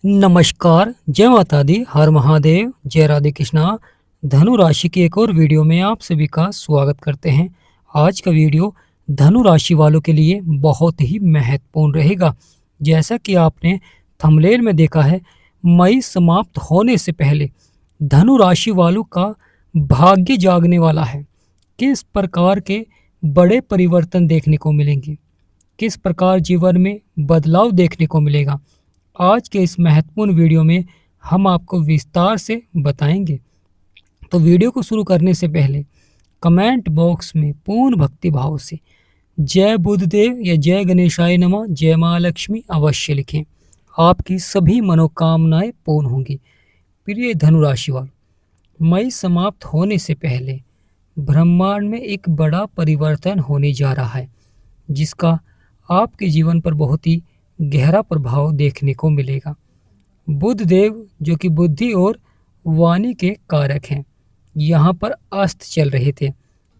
नमस्कार, जय माता दी, हर महादेव, जय राधे कृष्णा। धनु राशि की एक और वीडियो में आप सभी का स्वागत करते हैं। आज का वीडियो धनु राशि वालों के लिए बहुत ही महत्वपूर्ण रहेगा। जैसा कि आपने थंबनेल में देखा है, मई समाप्त होने से पहले धनु राशि वालों का भाग्य जागने वाला है। किस प्रकार के बड़े परिवर्तन देखने को मिलेंगे, किस प्रकार जीवन में बदलाव देखने को मिलेगा, आज के इस महत्वपूर्ण वीडियो में हम आपको विस्तार से बताएंगे। तो वीडियो को शुरू करने से पहले कमेंट बॉक्स में पूर्ण भक्ति भाव से जय बुद्धदेव या जय गणेशाय नमः, जय माँ लक्ष्मी अवश्य लिखें। आपकी सभी मनोकामनाएं पूर्ण होंगी। प्रिय धनु राशि वालों, मई समाप्त होने से पहले ब्रह्मांड में एक बड़ा परिवर्तन होने जा रहा है, जिसका आपके जीवन पर बहुत ही गहरा प्रभाव देखने को मिलेगा। बुध देव, जो कि बुद्धि और वाणी के कारक हैं, यहाँ पर अस्त चल रहे थे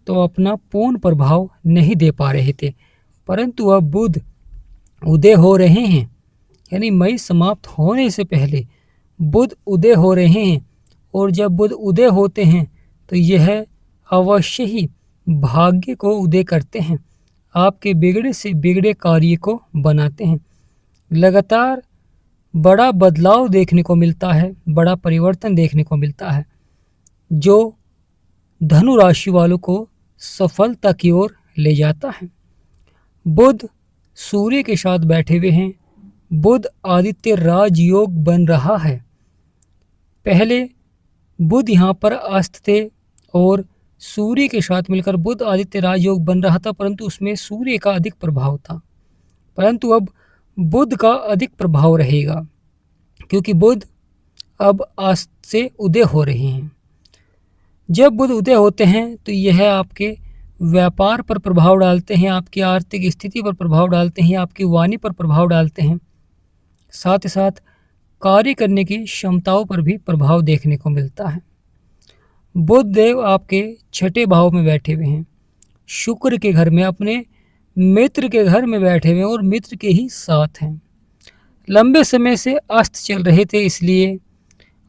तो अपना पूर्ण प्रभाव नहीं दे पा रहे थे, परंतु अब बुध उदय हो रहे हैं। यानी मई समाप्त होने से पहले बुध उदय हो रहे हैं, और जब बुध उदय होते हैं तो यह अवश्य ही भाग्य को उदय करते हैं, आपके बिगड़े से बिगड़े कार्य को बनाते हैं। लगातार बड़ा बदलाव देखने को मिलता है, बड़ा परिवर्तन देखने को मिलता है, जो धनु राशि वालों को सफलता की ओर ले जाता है। बुध सूर्य के साथ बैठे हुए हैं, बुध आदित्य राजयोग बन रहा है। पहले बुध यहाँ पर अस्त थे और सूर्य के साथ मिलकर बुध आदित्य राजयोग बन रहा था, परंतु उसमें सूर्य का अधिक प्रभाव था। परंतु अब बुध का अधिक प्रभाव रहेगा, क्योंकि बुध अब अस्त से उदय हो रहे हैं। जब बुध उदय होते हैं तो यह आपके व्यापार पर प्रभाव डालते हैं, आपकी आर्थिक स्थिति पर प्रभाव डालते हैं, आपकी वाणी पर प्रभाव डालते हैं, साथ ही साथ कार्य करने की क्षमताओं पर भी प्रभाव देखने को मिलता है। बुध देव आपके छठे भाव में बैठे हुए हैं, शुक्र के घर में, अपने मित्र के घर में बैठे हुए हैं और मित्र के ही साथ हैं। लंबे समय से अस्त चल रहे थे, इसलिए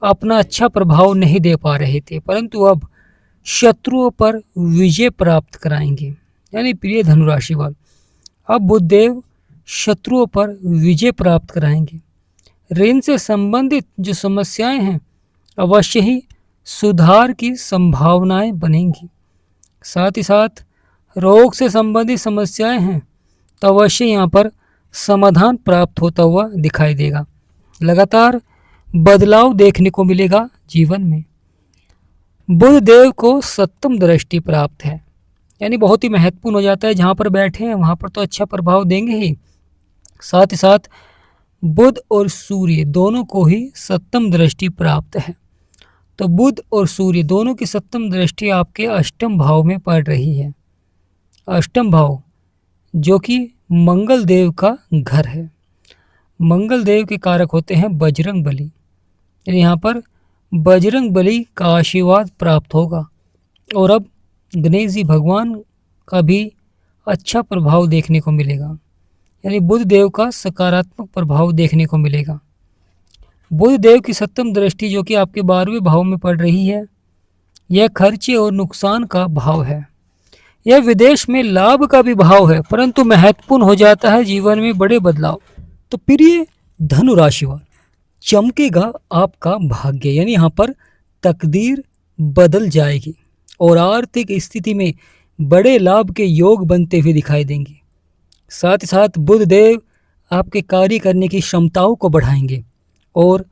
अपना अच्छा प्रभाव नहीं दे पा रहे थे, परंतु अब शत्रुओं पर विजय प्राप्त कराएंगे। यानी प्रिय धनुराशि वाले, अब बुधदेव शत्रुओं पर विजय प्राप्त कराएंगे। ऋण से संबंधित जो समस्याएं हैं, अवश्य ही सुधार की संभावनाएं बनेंगी। साथ ही साथ रोग से संबंधित समस्याएं हैं तो अवश्य यहाँ पर समाधान प्राप्त होता हुआ दिखाई देगा। लगातार बदलाव देखने को मिलेगा जीवन में। बुध देव को सप्तम दृष्टि प्राप्त है, यानी बहुत ही महत्वपूर्ण हो जाता है। जहाँ पर बैठे हैं वहाँ पर तो अच्छा प्रभाव देंगे ही, साथ ही साथ बुध और सूर्य दोनों को ही सप्तम दृष्टि प्राप्त है। तो बुध और सूर्य दोनों की सप्तम दृष्टि आपके अष्टम भाव में पड़ रही है। अष्टम भाव जो कि मंगल देव का घर है। मंगल देव के कारक होते हैं बजरंग बली, यानी यहाँ पर बजरंग बली का आशीर्वाद प्राप्त होगा। और अब गणेश जी भगवान का भी अच्छा प्रभाव देखने को मिलेगा, यानी बुध देव का सकारात्मक प्रभाव देखने को मिलेगा। बुध देव की सप्तम दृष्टि जो कि आपके 12वें भाव में पड़ रही है, यह खर्चे और नुकसान का भाव है। यह विदेश में लाभ का भी भाव है, परंतु महत्वपूर्ण हो जाता है जीवन में बड़े बदलाव। तो प्रिय धनु राशि वाले, चमकेगा आपका भाग्य, यानी यहाँ पर तकदीर बदल जाएगी और आर्थिक स्थिति में बड़े लाभ के योग बनते हुए दिखाई देंगे। साथ ही साथ बुध देव आपके कार्य करने की क्षमताओं को बढ़ाएंगे और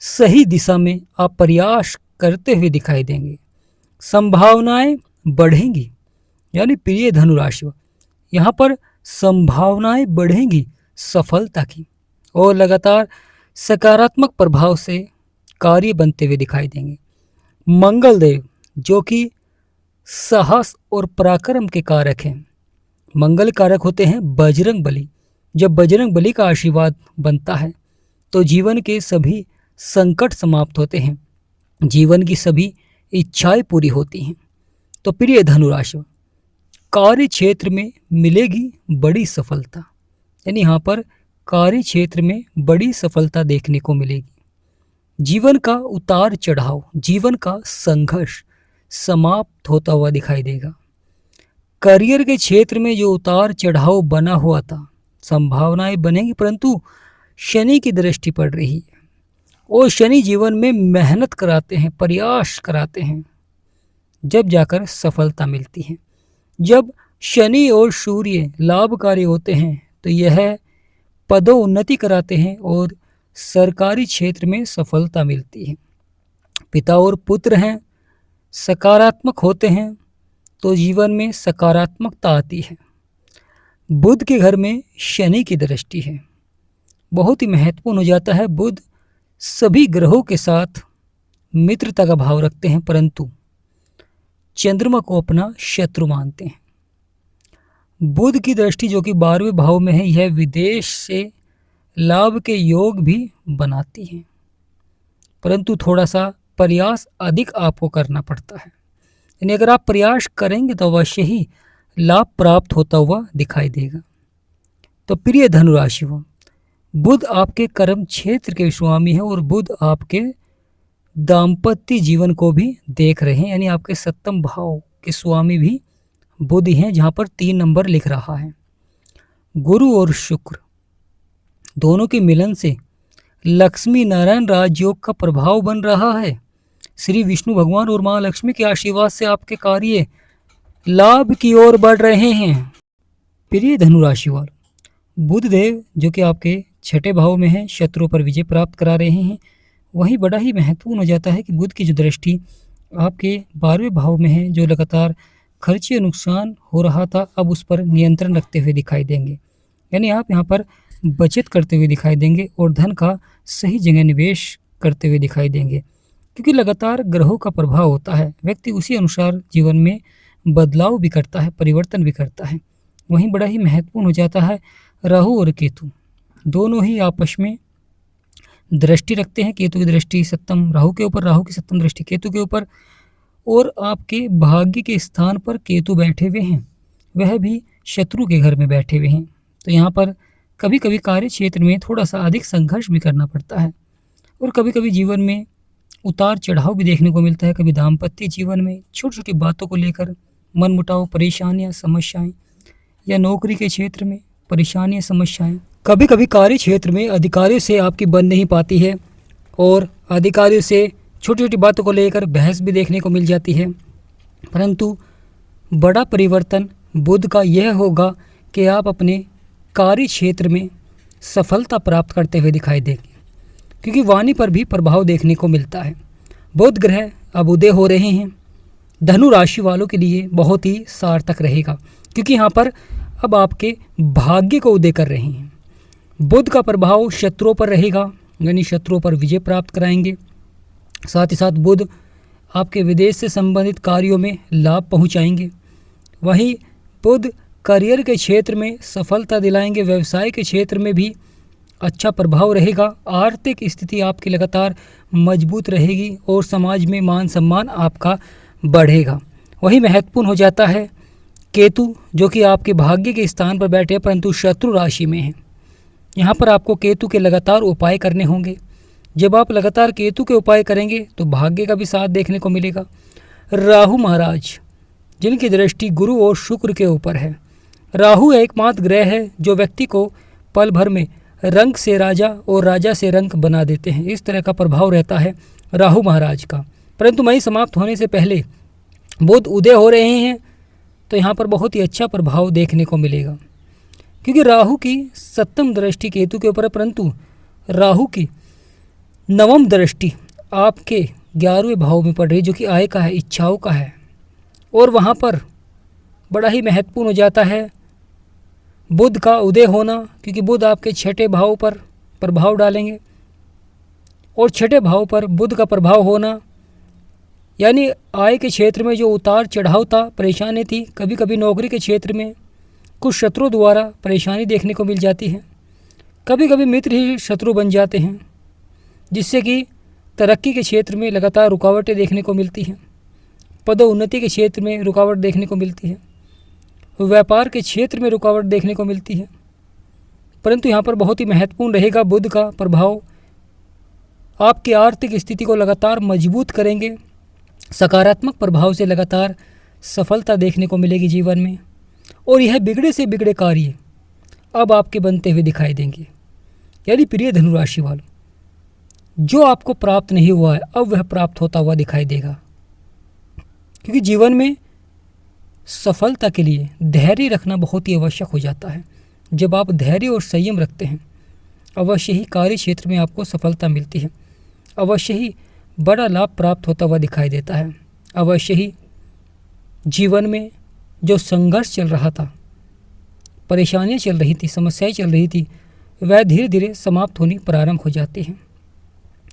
सही दिशा में आप प्रयास करते हुए दिखाई देंगे। संभावनाएं बढ़ेंगी, यानी प्रिय धनु राशि, यहाँ पर संभावनाएं बढ़ेंगी सफलता की, और लगातार सकारात्मक प्रभाव से कार्य बनते हुए दिखाई देंगे। मंगल देव जो कि साहस और पराक्रम के कारक हैं, मंगल कारक होते हैं बजरंग बली। जब बजरंग बली का आशीर्वाद बनता है तो जीवन के सभी संकट समाप्त होते हैं, जीवन की सभी इच्छाएं पूरी होती हैं। तो प्रिय धनु राशि, कार्य क्षेत्र में मिलेगी बड़ी सफलता, यानी यहाँ पर कार्य क्षेत्र में बड़ी सफलता देखने को मिलेगी। जीवन का उतार चढ़ाव, जीवन का संघर्ष समाप्त होता हुआ दिखाई देगा। करियर के क्षेत्र में जो उतार चढ़ाव बना हुआ था, संभावनाएं बनेंगी, परंतु शनि की दृष्टि पड़ रही है और शनि जीवन में मेहनत कराते हैं, प्रयास कराते हैं, जब जाकर सफलता मिलती है। जब शनि और सूर्य लाभकारी होते हैं तो यह पदोन्नति कराते हैं और सरकारी क्षेत्र में सफलता मिलती है। पिता और पुत्र हैं, सकारात्मक होते हैं तो जीवन में सकारात्मकता आती है। बुध के घर में शनि की दृष्टि है, बहुत ही महत्वपूर्ण हो जाता है। बुध सभी ग्रहों के साथ मित्रता का भाव रखते हैं, परंतु चंद्रमा को अपना शत्रु मानते हैं। बुध की दृष्टि जो कि 12वें भाव में है, यह विदेश से लाभ के योग भी बनाती है, परंतु थोड़ा सा प्रयास अधिक आपको करना पड़ता है। यानी अगर आप प्रयास करेंगे तो अवश्य ही लाभ प्राप्त होता हुआ दिखाई देगा। तो प्रिय धनु राशियों, बुध आपके कर्म क्षेत्र के स्वामी है और बुध आपके दाम्पत्य जीवन को भी देख रहे हैं, यानी आपके 7वें भाव के स्वामी भी बुध ही हैं, जहाँ पर 3 नंबर लिख रहा है। गुरु और शुक्र दोनों के मिलन से लक्ष्मी नारायण राजयोग का प्रभाव बन रहा है। श्री विष्णु भगवान और माँ लक्ष्मी के आशीर्वाद से आपके कार्य लाभ की ओर बढ़ रहे हैं। प्रिय धनु राशि वालों, बुध देव जो कि आपके 6ठे भाव में है, शत्रुओं पर विजय प्राप्त करा रहे हैं। वहीं बड़ा ही महत्वपूर्ण हो जाता है कि बुध की जो दृष्टि आपके 12वें भाव में है, जो लगातार खर्चे नुकसान हो रहा था, अब उस पर नियंत्रण रखते हुए दिखाई देंगे। यानी आप यहाँ पर बचत करते हुए दिखाई देंगे और धन का सही जगह निवेश करते हुए दिखाई देंगे, क्योंकि लगातार ग्रहों का प्रभाव होता है। व्यक्ति उसी अनुसार जीवन में बदलाव भी करता है, परिवर्तन भी करता है। वहीं बड़ा ही महत्वपूर्ण हो जाता है राहु और केतु दोनों ही आपस में दृष्टि रखते हैं। केतु की दृष्टि 7वें राहु के ऊपर, राहु की 7वें दृष्टि केतु के ऊपर, और आपके भाग्य के स्थान पर केतु बैठे हुए हैं, वह भी शत्रु के घर में बैठे हुए हैं। तो यहाँ पर कभी कभी कार्य क्षेत्र में थोड़ा सा अधिक संघर्ष भी करना पड़ता है और कभी कभी जीवन में उतार चढ़ाव भी देखने को मिलता है। कभी दाम्पत्य जीवन में छोटी छोटी बातों को लेकर मनमुटाव, परेशानियाँ, समस्याएं, या नौकरी के क्षेत्र में परेशानियाँ, समस्याएं। कभी कभी कार्य क्षेत्र में अधिकारियों से आपकी बन नहीं पाती है और अधिकारियों से छोटी छोटी बातों को लेकर बहस भी देखने को मिल जाती है, परंतु बड़ा परिवर्तन बुध का यह होगा कि आप अपने कार्य क्षेत्र में सफलता प्राप्त करते हुए दिखाई देंगे, क्योंकि वाणी पर भी प्रभाव देखने को मिलता है। बुध ग्रह अब उदय हो रहे हैं, धनु राशि वालों के लिए बहुत ही सार्थक रहेगा, क्योंकि यहाँ पर अब आपके भाग्य को उदय कर रहे हैं। बुध का प्रभाव शत्रुओं पर रहेगा, यानी शत्रुओं पर विजय प्राप्त कराएंगे। साथ ही साथ बुध आपके विदेश से संबंधित कार्यों में लाभ पहुंचाएंगे। वहीं बुध करियर के क्षेत्र में सफलता दिलाएंगे, व्यवसाय के क्षेत्र में भी अच्छा प्रभाव रहेगा। आर्थिक स्थिति आपकी लगातार मजबूत रहेगी और समाज में मान सम्मान आपका बढ़ेगा। वही महत्वपूर्ण हो जाता है केतु, जो कि आपके भाग्य के स्थान पर बैठे हैं परंतु शत्रु राशि में है। यहाँ पर आपको केतु के लगातार उपाय करने होंगे। जब आप लगातार केतु के उपाय करेंगे तो भाग्य का भी साथ देखने को मिलेगा। राहु महाराज, जिनकी दृष्टि गुरु और शुक्र के ऊपर है। राहु एकमात्र ग्रह है जो व्यक्ति को पल भर में रंग से राजा और राजा से रंग बना देते हैं। इस तरह का प्रभाव रहता है राहु महाराज का। परंतु मई समाप्त होने से पहले बुध उदय हो रहे हैं, तो यहाँ पर बहुत ही अच्छा प्रभाव देखने को मिलेगा, क्योंकि राहु की 7वीं दृष्टि केतु के ऊपर है, परंतु राहु की 9वीं दृष्टि आपके 11वें भाव में पड़ रही, जो कि आय का है, इच्छाओं का है। और वहाँ पर बड़ा ही महत्वपूर्ण हो जाता है बुध का उदय होना, क्योंकि बुध आपके 6ठे भाव पर प्रभाव डालेंगे और 6ठे भाव पर बुध का प्रभाव होना, यानी आय के क्षेत्र में जो उतार चढ़ाव था, परेशानी थी, कभी कभी नौकरी के क्षेत्र में कुछ शत्रुओं द्वारा परेशानी देखने को मिल जाती है। कभी कभी मित्र ही शत्रु बन जाते हैं, जिससे कि तरक्की के क्षेत्र में लगातार रुकावटें देखने को मिलती हैं। पदोन्नति के क्षेत्र में रुकावट देखने को मिलती है, व्यापार के क्षेत्र में रुकावट देखने को मिलती है। परंतु यहाँ पर बहुत ही महत्वपूर्ण रहेगा बुध का प्रभाव। आपकी आर्थिक स्थिति को लगातार मजबूत करेंगे। सकारात्मक प्रभाव से लगातार सफलता देखने को मिलेगी जीवन में, और यह बिगड़े से बिगड़े कार्य अब आपके बनते हुए दिखाई देंगे। यानी प्रिय धनु राशि वालों, जो आपको प्राप्त नहीं हुआ है अब वह प्राप्त होता हुआ दिखाई देगा, क्योंकि जीवन में सफलता के लिए धैर्य रखना बहुत ही आवश्यक हो जाता है। जब आप धैर्य और संयम रखते हैं, अवश्य ही कार्य क्षेत्र में आपको सफलता मिलती है, अवश्य ही बड़ा लाभ प्राप्त होता हुआ दिखाई देता है। अवश्य ही जीवन में जो संघर्ष चल रहा था, परेशानियां चल रही थी, समस्याएं चल रही थी, वह धीरे धीरे समाप्त होनी प्रारंभ हो जाती हैं।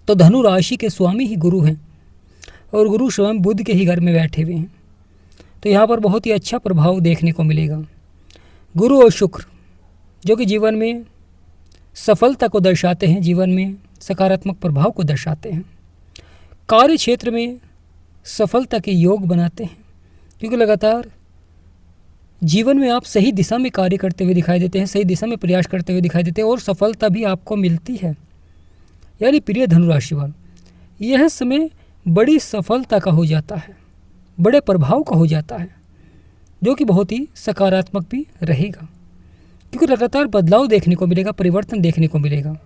तो धनु राशि के स्वामी ही गुरु हैं, और गुरु स्वयं बुध के ही घर में बैठे हुए हैं। तो यहाँ पर बहुत ही अच्छा प्रभाव देखने को मिलेगा। गुरु और शुक्र जो कि जीवन में सफलता को दर्शाते हैं, जीवन में सकारात्मक प्रभाव को दर्शाते हैं, कार्य क्षेत्र में सफलता के योग बनाते हैं, क्योंकि लगातार जीवन में आप सही दिशा में कार्य करते हुए दिखाई देते हैं, सही दिशा में प्रयास करते हुए दिखाई देते हैं, और सफलता भी आपको मिलती है। यानी प्रिय धनुराशि वालों, यह समय बड़ी सफलता का हो जाता है, बड़े प्रभाव का हो जाता है, जो कि बहुत ही सकारात्मक भी रहेगा, क्योंकि लगातार बदलाव देखने को मिलेगा, परिवर्तन देखने को मिलेगा।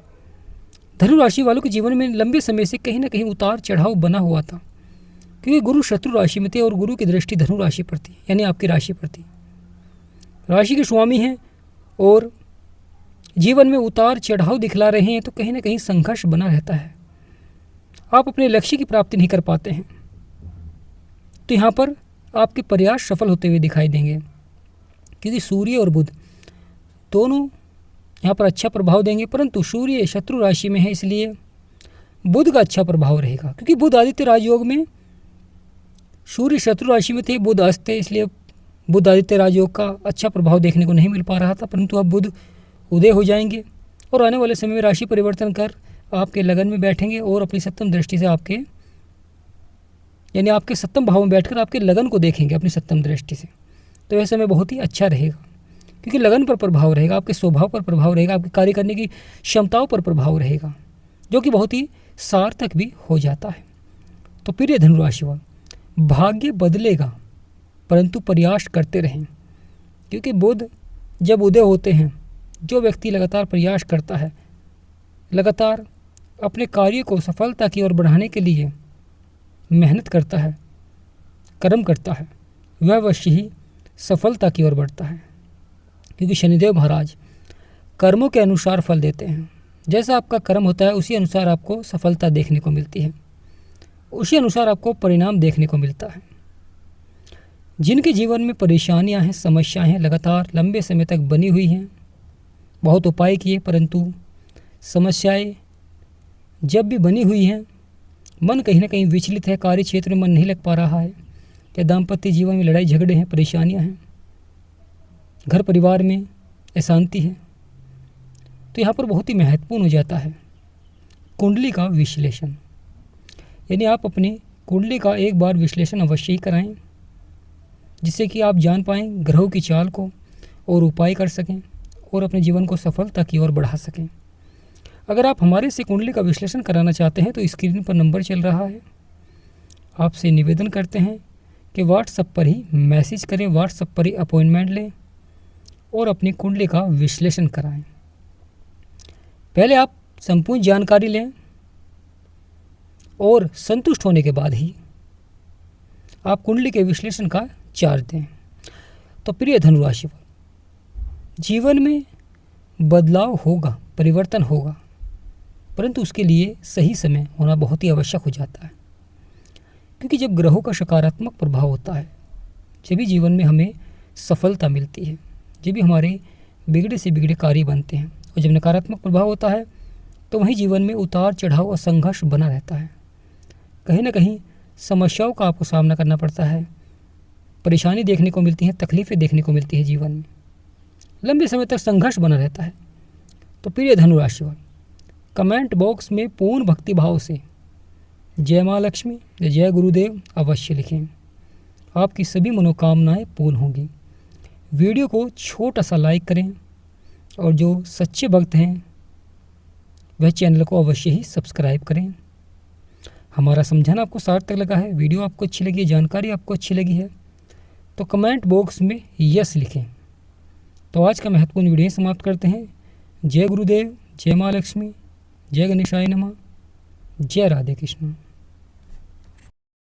धनु राशि वालों के जीवन में लंबे समय से कहीं ना कहीं उतार चढ़ाव बना हुआ था, क्योंकि गुरु शत्रु राशि में थे और गुरु की दृष्टि धनु राशि पर थी, यानी आपकी राशि पर थी। राशि के स्वामी हैं और जीवन में उतार चढ़ाव दिखला रहे हैं, तो कहीं ना कहीं संघर्ष बना रहता है, आप अपने लक्ष्य की प्राप्ति नहीं कर पाते हैं। तो यहाँ पर आपके प्रयास सफल होते हुए दिखाई देंगे, क्योंकि सूर्य और बुध दोनों यहाँ पर अच्छा प्रभाव देंगे, परंतु सूर्य शत्रु राशि में है, इसलिए बुध का अच्छा प्रभाव रहेगा। क्योंकि बुध आदित्य राजयोग में, सूर्य शत्रु राशि में थे, बुध अस्त थे, इसलिए बुध आदित्य राजयोग का अच्छा प्रभाव देखने को नहीं मिल पा रहा था, परंतु अब बुध उदय हो जाएंगे और आने वाले समय में राशि परिवर्तन कर आपके लगन में बैठेंगे और अपनी सप्तम दृष्टि से आपके, यानी आपके सप्तम भाव में बैठकर आपके लगन को देखेंगे अपनी सप्तम दृष्टि से। तो यह समय बहुत ही अच्छा रहेगा, क्योंकि लगन पर प्रभाव रहेगा, आपके स्वभाव पर प्रभाव रहेगा, आपके कार्य करने की क्षमताओं पर प्रभाव रहेगा, जो कि बहुत ही सार्थक भी हो जाता है। तो प्रिय धनुराशि वालों, भाग्य बदलेगा, परंतु प्रयास करते रहें, क्योंकि बुध जब उदय होते हैं, जो व्यक्ति लगातार प्रयास करता है, लगातार अपने कार्य को सफलता की ओर बढ़ाने के लिए मेहनत करता है, कर्म करता है, वह अवश्य ही सफलता की ओर बढ़ता है। क्योंकि शनिदेव महाराज कर्मों के अनुसार फल देते हैं, जैसा आपका कर्म होता है उसी अनुसार आपको सफलता देखने को मिलती है, उसी अनुसार आपको परिणाम देखने को मिलता है। जिनके जीवन में परेशानियां हैं, समस्याएं हैं, लगातार लंबे समय तक बनी हुई हैं, बहुत उपाय किए, परंतु समस्याएं जब भी बनी हुई हैं, मन कहीं ना कहीं विचलित है, कार्य क्षेत्र में मन नहीं लग पा रहा है, या दाम्पत्य जीवन में लड़ाई झगड़े हैं, परेशानियां हैं, घर परिवार में अशांति है, तो यहाँ पर बहुत ही महत्वपूर्ण हो जाता है कुंडली का विश्लेषण। यानी आप अपनी कुंडली का एक बार विश्लेषण अवश्य ही कराएं, जिससे कि आप जान पाएँ ग्रहों की चाल को और उपाय कर सकें और अपने जीवन को सफलता की ओर बढ़ा सकें। अगर आप हमारे से कुंडली का विश्लेषण कराना चाहते हैं तो स्क्रीन पर नंबर चल रहा है, आपसे निवेदन करते हैं कि व्हाट्सएप पर ही मैसेज करें, व्हाट्सएप पर ही अपॉइंटमेंट लें और अपनी कुंडली का विश्लेषण कराएं। पहले आप संपूर्ण जानकारी लें और संतुष्ट होने के बाद ही आप कुंडली के विश्लेषण का चार्ज दें। तो प्रिय धनुराशि वालों, जीवन में बदलाव होगा, परिवर्तन होगा, परंतु उसके लिए सही समय होना बहुत ही आवश्यक हो जाता है। क्योंकि जब ग्रहों का सकारात्मक प्रभाव होता है, जब भी जीवन में हमें सफलता मिलती है, जब भी हमारे बिगड़े से बिगड़े कार्य बनते हैं, और जब नकारात्मक प्रभाव होता है तो वहीं जीवन में उतार चढ़ाव और संघर्ष बना रहता है। कहीं ना कहीं समस्याओं का आपको सामना करना पड़ता है, परेशानी देखने को मिलती है, तकलीफ़ें देखने को मिलती है, जीवन में लंबे समय तक संघर्ष बना रहता है। तो प्रिय धनुराशि वाले, कमेंट बॉक्स में पूर्ण भक्ति भाव से जय माँ लक्ष्मी या जय गुरुदेव अवश्य लिखें, आपकी सभी मनोकामनाएं पूर्ण होंगी। वीडियो को छोटा सा लाइक करें, और जो सच्चे भक्त हैं वह चैनल को अवश्य ही सब्सक्राइब करें। हमारा समझाना आपको सार्थक लगा है, वीडियो आपको अच्छी लगी है, जानकारी आपको अच्छी लगी है तो कमेंट बॉक्स में यस लिखें। तो आज का महत्वपूर्ण वीडियो समाप्त करते हैं। जय गुरुदेव, जय माँ लक्ष्मी, जय गणेशाय नमः, जय राधे कृष्ण।